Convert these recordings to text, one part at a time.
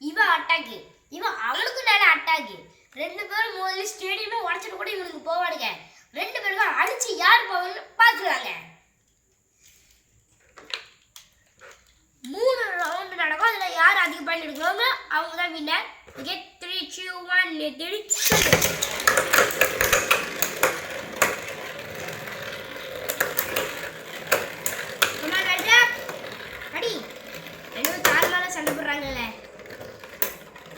இவன் அட்டாக்கு, இவன் அவனுக்கு மேல அட்டாக்கு. 2 பேரும் முதல்ல ஸ்டேடியமே உடச்சிட்டு கூட இவனுக்கு போவானுங்க. 2 பேரும் அடிச்சு யார் போவாங்கன்னு பார்த்துருவாங்க. 3 ரவுண்டு நடக்கும். அதில் யார் அதிக பாயிண்ட் எடுக்கிறாங்களோ அவங்க தான் வின்னர். ஓகே 3 2 1 தேடி அடி 2 தாழ்மால சண்டை போடுறாங்கல்ல.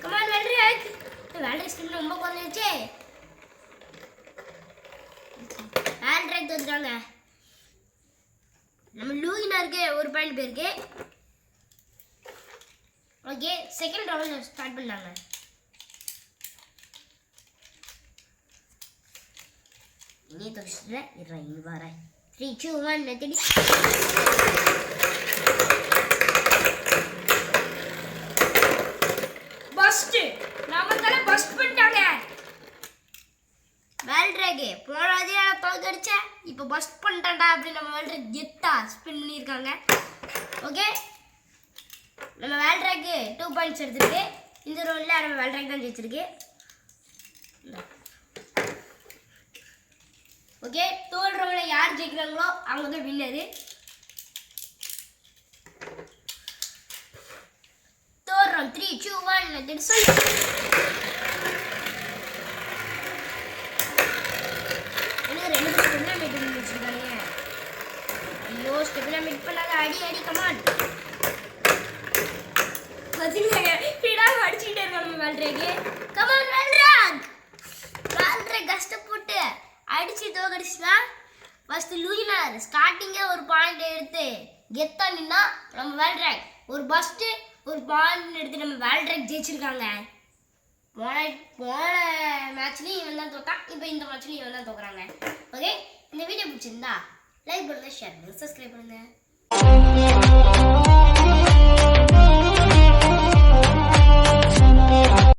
கமான் வெல்ட்ராக். வெல்ட்ராக் ஸ்கில் ரொம்ப குறைஞ்சிருச்சு. வெல்ட்ராக் தோத்துட்டாங்க. நம்ம லூயினாருக்கு 1 பாயிண்ட் போயிருக்கு. ஓகே செகண்ட் ரவுண்ட் ஸ்டார்ட் பண்ணாங்க. இனி தோசிட்டு இங்க வரேன். 3 2 1 தேடி பஸ்ட். நாம தல பஸ்ட் பண்ணிட்டாங்க. வெல்ட்ராக் போறாதே தோக்கடிச்ச. இப்போ பஸ்ட் பண்ணிட்டான்டா அப்படி நம்ம வெல்ட்ராக் கெத்தா ஸ்பின் பண்ணிருக்காங்க. ஓகே நம்ம வெல்ட்ராக் 2 பாயிண்ட்ஸ் எடுத்துருக்கு. இந்த ரவுண்ட்ல நம்ம வெல்ட்ராக் தான் ஜெயிச்சிருக்கு. ஓகே தேர்ட் ரவுண்ட்ல யார் ஜெயிக்கிறாங்களோ அவங்க தான் வின்னர். தேர்ட் ரவுண்ட் 3 2 1 தேடி சொல்லு. என்ன 2 ஸ்டெப்னா மீட் பண்ணி வச்சிருக்காங்க. ஐயோ ஸ்டெப்னா மீட் பண்ணாத. அடி அடி கமான். அடிச்சுக்கிட்டே இருக்கோம் நம்ம வெல்ட்ராக். கமான் வெல்ட்ராக். வெல்ட்ராக் கஷ்டப்பட்டு அடிச்சு தோக்கடிச்சுனா ஃபர்ஸ்ட் லூயினர் ஸ்டார்டிங்கே 1 பாயிண்ட் எடுத்து கெத்தா நின்னா நம்ம வெல்ட்ராக் ஒரு பஸ்ட் 1 பாயிண்ட் எடுத்து நம்ம வெல்ட்ராக் ஜெயிச்சிருக்காங்க. போன மேட்ச்லயும் இவன் தான் தோத்தான். இப்போ இந்த மேட்ச்லயும் இவன் தான் தோக்குறாங்க. ஓகே இந்த வீடியோ பிடிச்சிருந்தா லைக் பண்ணுங்க, ஷேர் பண்ணுங்க, சப்ஸ்கிரைப் பண்ணுங்க.